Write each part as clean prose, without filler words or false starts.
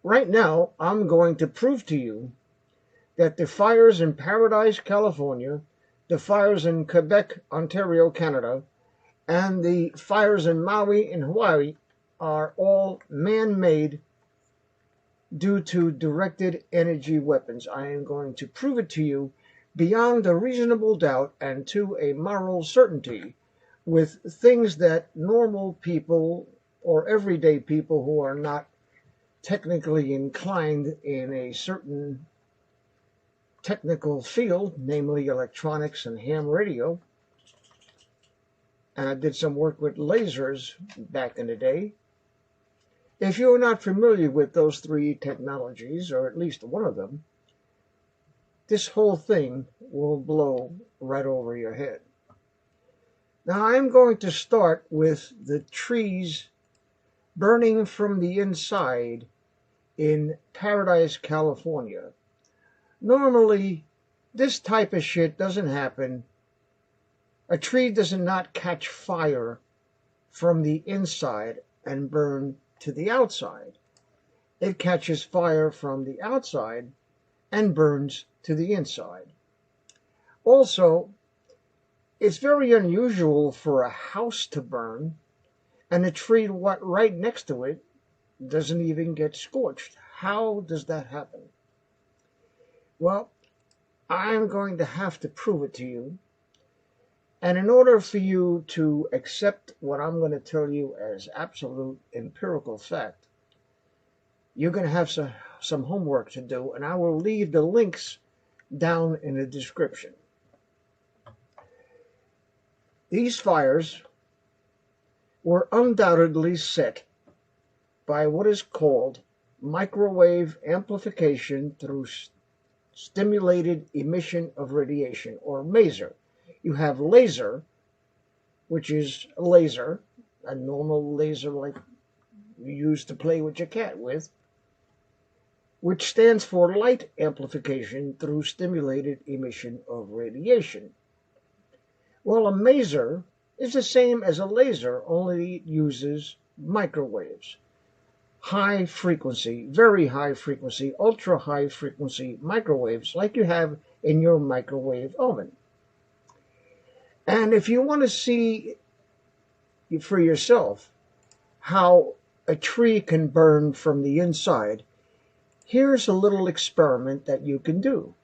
Right now, I'm going to prove to you that the fires in Paradise, California, the fires in Quebec, Ontario, Canada, and the fires in Maui in Hawaii are all man-made due to directed energy weapons. I am going to prove it to you beyond a reasonable doubt and to a moral certainty with things that normal people or everyday people who are not technically inclined in a certain technical field, namely electronics and ham radio. And I did some work with lasers back in the day. If you're not familiar with those three technologies, or at least one of them, this whole thing will blow right over your head. Now, I'm going to start with the trees burning from the inside in Paradise, California. Normally, this type of shit doesn't happen. A tree does not catch fire from the inside and burn to the outside. It catches fire from the outside and burns to the inside. Also, it's very unusual for a house to burn and the tree right next to it doesn't even get scorched. How does that happen? Well, I'm going to have to prove it to you. And in order for you to accept what I'm going to tell you as absolute empirical fact, you're going to have some homework to do, and I will leave the links down in the description. These fires were undoubtedly set by what is called microwave amplification through stimulated emission of radiation, or M.A.S.E.R. You have laser, which is a laser, a normal laser like you use to play with your cat with, which stands for light amplification through stimulated emission of radiation. Well, a M.A.S.E.R is the same as a laser, only it uses microwaves. High frequency, very high frequency, ultra high frequency microwaves like you have in your microwave oven. And if you want to see for yourself how a tree can burn from the inside, here's a little experiment that you can do.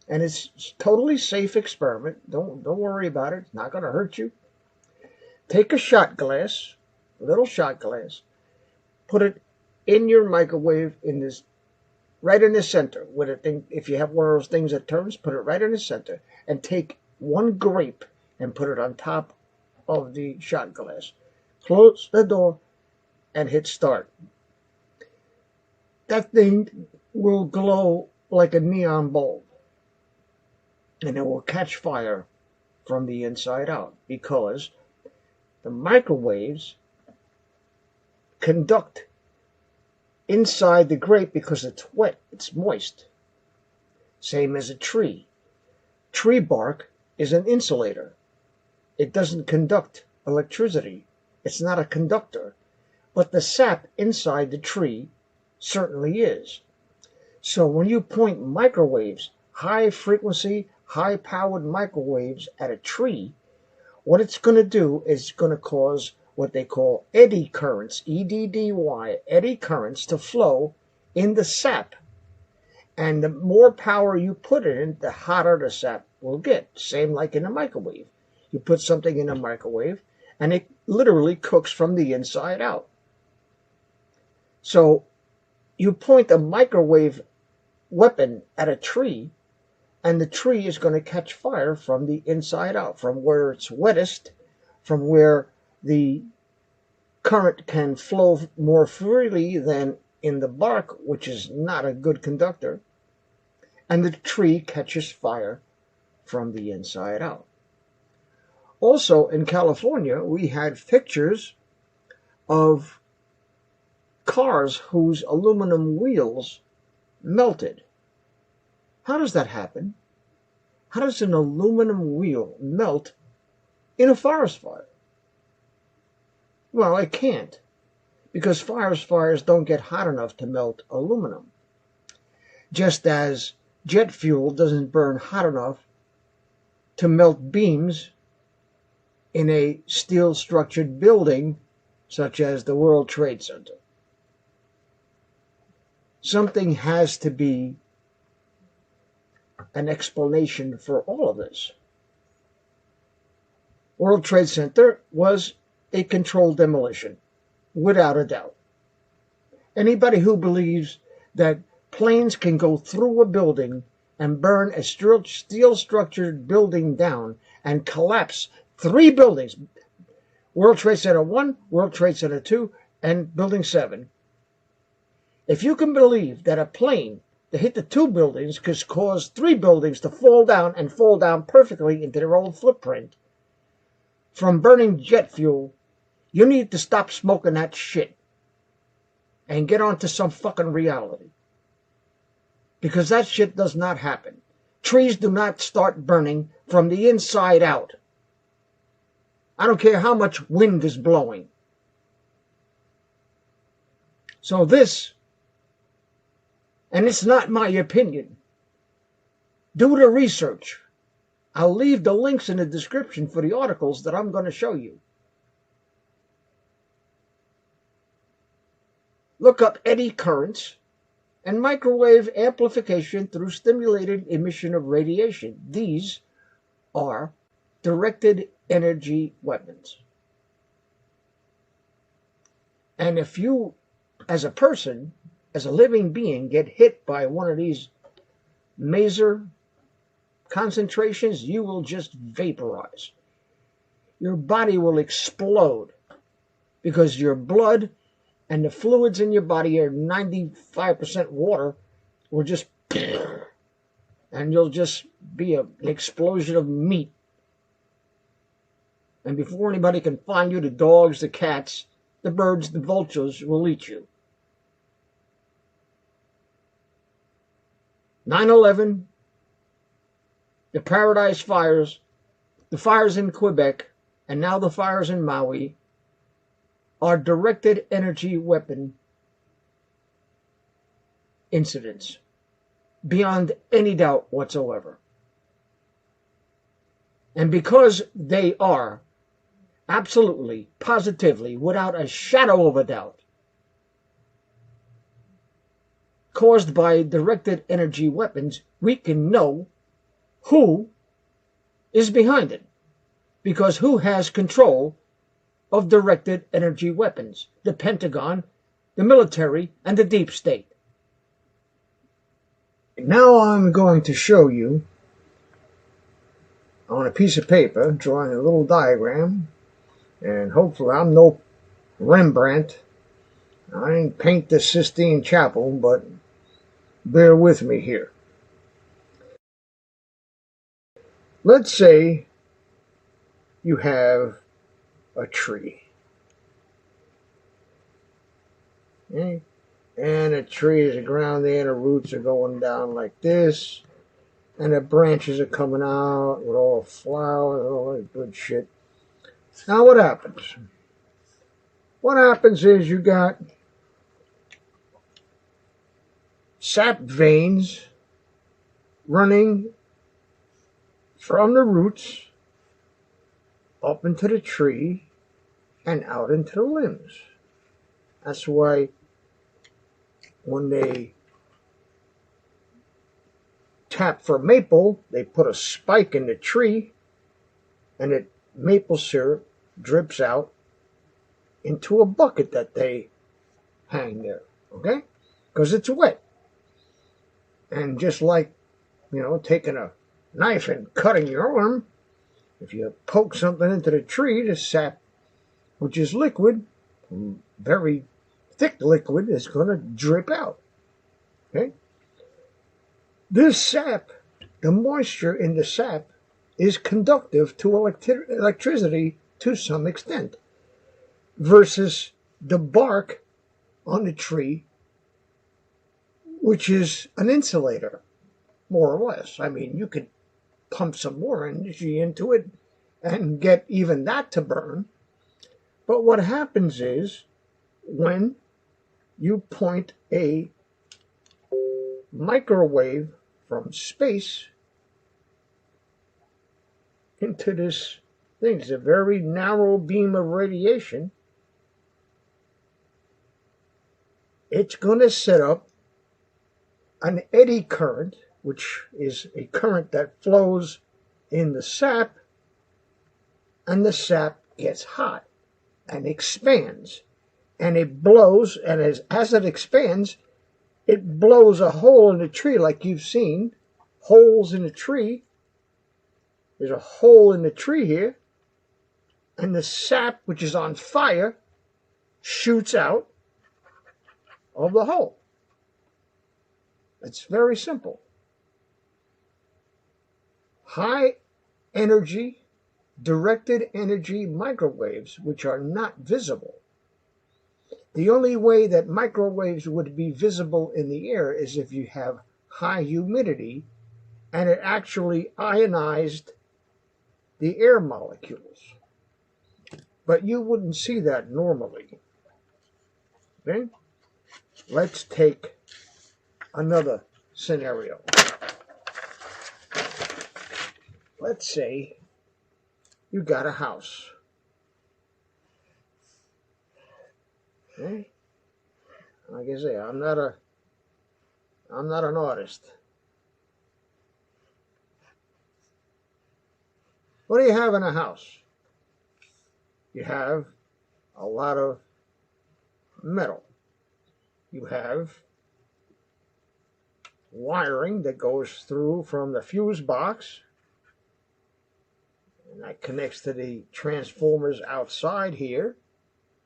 And it's a totally safe experiment. Don't worry about it. It's not going to hurt you. Take a shot glass, a little shot glass, put it in your microwave right in the center with a thing. If you have one of those things that turns, put it right in the center, and take one grape and put it on top of the shot glass. Close the door and hit start. That thing will glow like a neon bulb, and it will catch fire from the inside out because the microwaves conduct inside the grape because it's wet, it's moist. Same as a tree. Tree bark is an insulator. It doesn't conduct electricity. It's not a conductor. But the sap inside the tree certainly is. So when you point microwaves, high frequency, high powered microwaves at a tree, what it's going to do is going to cause what they call eddy currents, E-D-D-Y, eddy currents to flow in the sap. And the more power you put in, the hotter the sap will get. Same like in a microwave. You put something in a microwave, and it literally cooks from the inside out. So you point a microwave weapon at a tree, and the tree is going to catch fire from the inside out, from where it's wettest, from where the current can flow more freely than in the bark, which is not a good conductor, and the tree catches fire from the inside out. Also, in California, we had pictures of cars whose aluminum wheels melted. How does that happen? How does an aluminum wheel melt in a forest fire? Well, it can't, because fires don't get hot enough to melt aluminum. Just as jet fuel doesn't burn hot enough to melt beams in a steel-structured building such as the World Trade Center. Something has to be an explanation for all of this. World Trade Center was a controlled demolition, without a doubt. Anybody who believes that planes can go through a building and burn a steel-structured building down and collapse 3 buildings, World Trade Center 1, World Trade Center 2, and Building 7. If you can believe that a plane that hit the 2 buildings could cause 3 buildings to fall down and fall down perfectly into their own footprint from burning jet fuel, you need to stop smoking that shit and get on to some fucking reality. Because that shit does not happen. Trees do not start burning from the inside out. I don't care how much wind is blowing. So this, and it's not my opinion, do the research. I'll leave the links in the description for the articles that I'm going to show you. Look up eddy currents and microwave amplification through stimulated emission of radiation. These are directed energy weapons. And if you, as a person, as a living being, get hit by one of these M.A.S.E.R concentrations, you will just vaporize. Your body will explode because your blood and the fluids in your body are 95% water, will just, and you'll just be an explosion of meat. And before anybody can find you, the dogs, the cats, the birds, the vultures will eat you. 9/11, the Paradise fires, the fires in Quebec, and now the fires in Maui are directed energy weapon incidents, beyond any doubt whatsoever. And because they are absolutely, positively, without a shadow of a doubt, caused by directed energy weapons, we can know who is behind it. Because who has control of directed energy weapons? The Pentagon, the military, and the deep state. Now I'm going to show you on a piece of paper, drawing a little diagram, and hopefully I'm no Rembrandt. I didn't paint the Sistine Chapel, but bear with me here. Let's say you have a tree. Okay? And the tree is ground there, the roots are going down like this, and the branches are coming out with all flowers and all that good shit. Now what happens? What happens is you got sap veins running from the roots up into the tree and out into the limbs. That's why when they tap for maple, they put a spike in the tree and the maple syrup drips out into a bucket that they hang there, okay? Because it's wet. And just like, taking a knife and cutting your arm, if you poke something into the tree, the sap, which is liquid, very thick liquid, is going to drip out. Okay? This sap, the moisture in the sap, is conductive to electricity to some extent, versus the bark on the tree, which is an insulator, more or less. I mean, you could pump some more energy into it and get even that to burn. But what happens is, when you point a microwave from space into this thing. It's a very narrow beam of radiation. It's going to set up an eddy current, which is a current that flows in the sap, and the sap gets hot and expands, and it blows, and as it expands, it blows a hole in the tree, like you've seen holes in the tree. There's a hole in the tree here, and the sap, which is on fire, shoots out of the hole. It's very simple. High energy, directed energy microwaves, which are not visible. The only way that microwaves would be visible in the air is if you have high humidity and it actually ionized the air molecules. But you wouldn't see that normally. Okay? Let's take another scenario. Let's say you got a house. Okay? Like I say, I'm not an artist. What do you have in a house? You have a lot of metal. You have wiring that goes through from the fuse box, and that connects to the transformers outside here,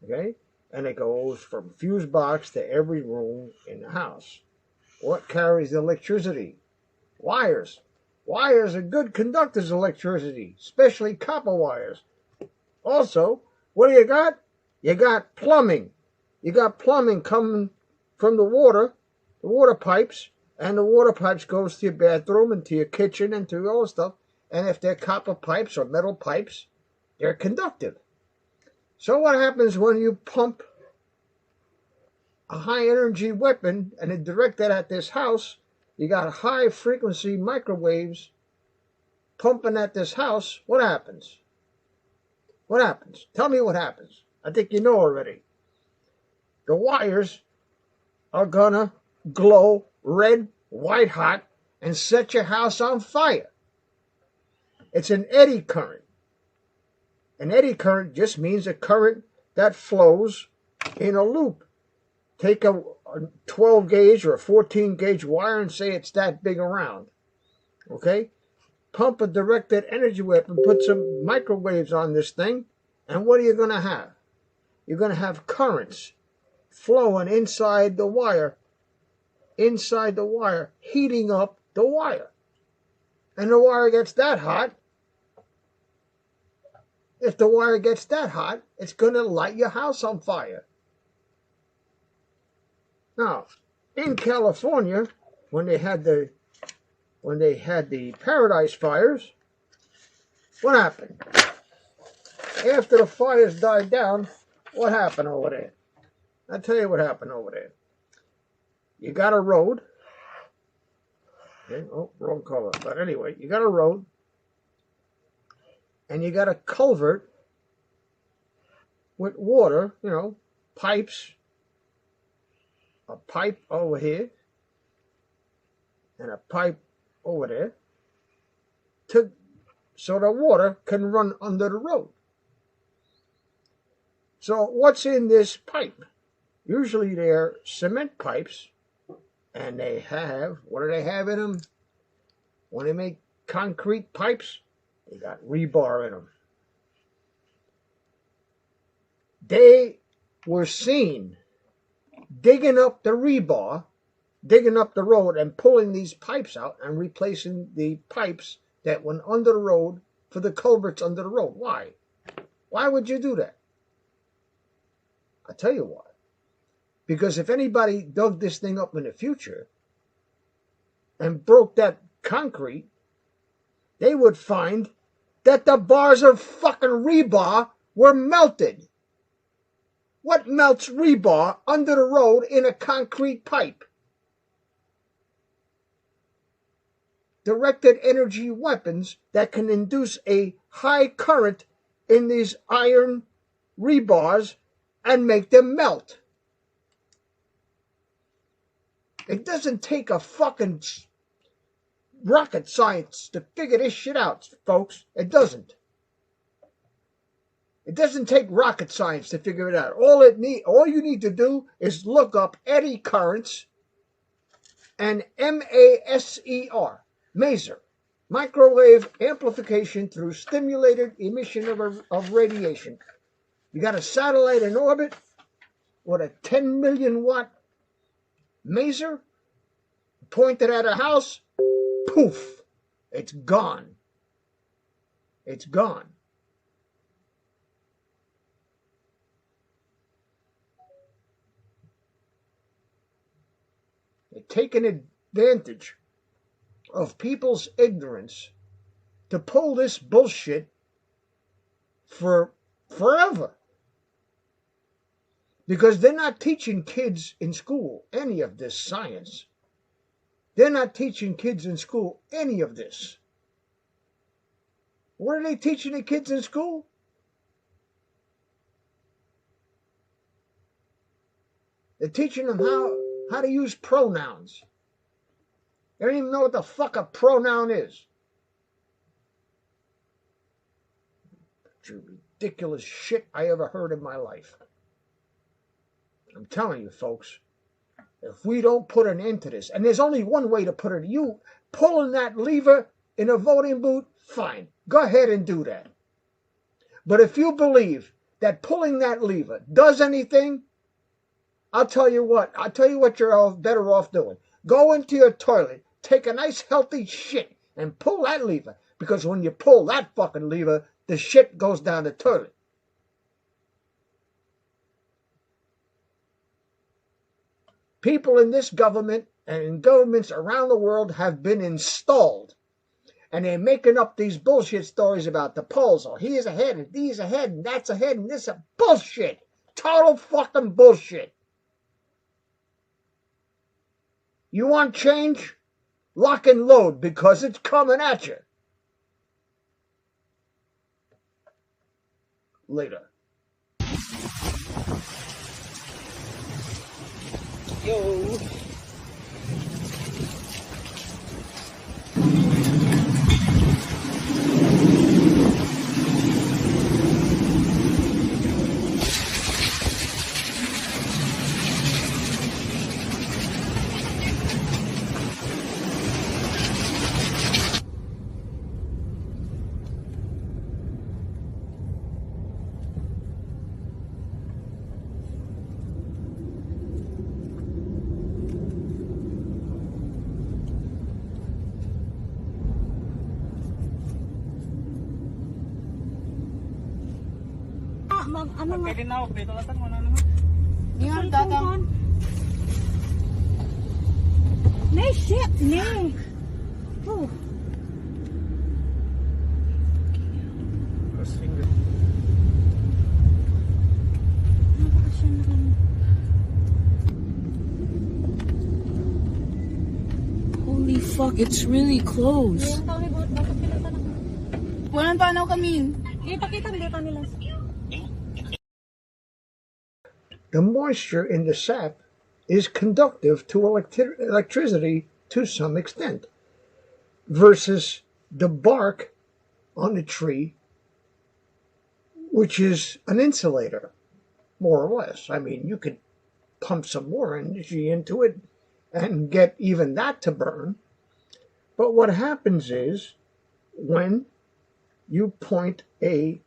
okay? And it goes from fuse box to every room in the house. What carries the electricity? Wires. Wires are good conductors of electricity, especially copper wires. Also, what do you got? You got plumbing. You got plumbing coming from the water pipes, and the water pipes goes to your bathroom and to your kitchen and to all the stuff. And if they're copper pipes or metal pipes, they're conductive. So what happens when you pump a high energy weapon and it direct that at this house? You got high frequency microwaves pumping at this house. What happens? What happens? Tell me what happens. I think you know already. The wires are gonna glow red, white hot and set your house on fire. It's an eddy current. An eddy current just means a current that flows in a loop. Take a 12 gauge or a 14 gauge wire and say it's that big around. Okay? Pump a directed energy weapon, put some microwaves on this thing, and what are you going to have? You're going to have currents flowing inside the wire, heating up the wire. And the wire gets that hot. If the wire gets that hot, it's going to light your house on fire. Now, in California, when they had the Paradise fires, what happened? After the fires died down, what happened over there? I'll tell you what happened over there. You got a road. Okay, oh, wrong color. But anyway, you got a road. And you got a culvert with water, pipes. A pipe over here and a pipe over there so the water can run under the road. So what's in this pipe? Usually they're cement pipes, and they have, what do they have in them? When they make concrete pipes, they got rebar in them. They were seen digging up the rebar, digging up the road and pulling these pipes out and replacing the pipes that went under the road for the culverts under the road. Why? Why would you do that? I'll tell you why. Because if anybody dug this thing up in the future and broke that concrete, they would find that the bars of fucking rebar were melted. What melts rebar under the road in a concrete pipe? Directed energy weapons that can induce a high current in these iron rebars and make them melt. It doesn't take a fucking rocket science to figure this shit out, folks. It doesn't. It doesn't take rocket science to figure it out. All you need to do is look up eddy currents and M.A.S.E.R. M.A.S.E.R. Microwave amplification through stimulated emission of radiation. You got a satellite in orbit with a 10 million watt M.A.S.E.R. pointed at a house. Poof! It's gone. It's gone. They're taking advantage of people's ignorance to pull this bullshit for forever. Because they're not teaching kids in school any of this science. They're not teaching kids in school any of this. What are they teaching the kids in school? They're teaching them how to use pronouns. They don't even know what the fuck a pronoun is. Ridiculous shit I ever heard in my life. I'm telling you, folks, if we don't put an end to this, and there's only one way to put it, you pulling that lever in a voting booth, fine. Go ahead and do that. But if you believe that pulling that lever does anything, I'll tell you what you're all better off doing. Go into your toilet, take a nice healthy shit, and pull that lever. Because when you pull that fucking lever, the shit goes down the toilet. People in this government and in governments around the world have been installed. And they're making up these bullshit stories about the polls. Oh, he's ahead, and he's ahead, and that's ahead, and this is bullshit. Total fucking bullshit. You want change? Lock and load, because it's coming at you. Later. Yo. Ano nga? Yan, datang. Nee, shit, nee. Oh. Holy fuck, it's really close. Walang tanaw kami. Kita dito nila. The moisture in the sap is conductive to electricity to some extent, versus the bark on the tree, which is an insulator, more or less. I mean, you could pump some more energy into it and get even that to burn. But what happens is, when you point a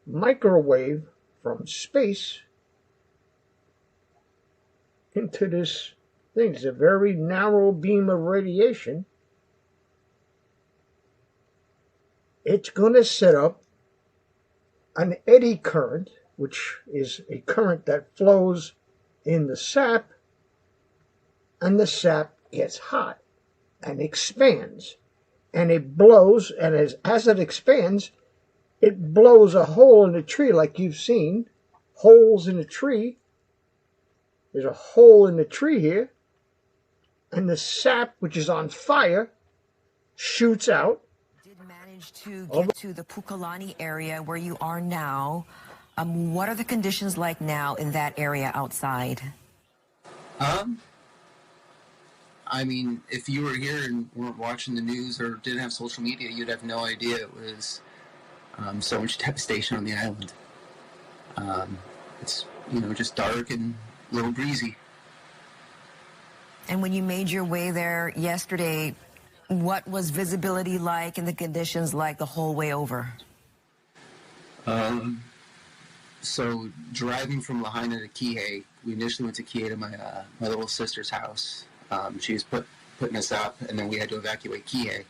microwave from space into this thing, it's a very narrow beam of radiation, it's going to set up an eddy current, which is a current that flows in the sap, and the sap gets hot and expands, and it blows, and as it expands, it blows a hole in the tree like you've seen holes in the tree. There's a hole in the tree here, and the sap, which is on fire, shoots out. Did manage to get to the Pukalani area where you are now. What are the conditions like now in that area outside? I mean, if you were here and weren't watching the news or didn't have social media, you'd have no idea it was so much devastation on the island. It's, just dark and a little breezy. And when you made your way there yesterday, what was visibility like and the conditions like the whole way over? So driving from Lahaina to Quebe, we initially went to Quebe to my little sister's house. She was putting us up, and then we had to evacuate Quebe.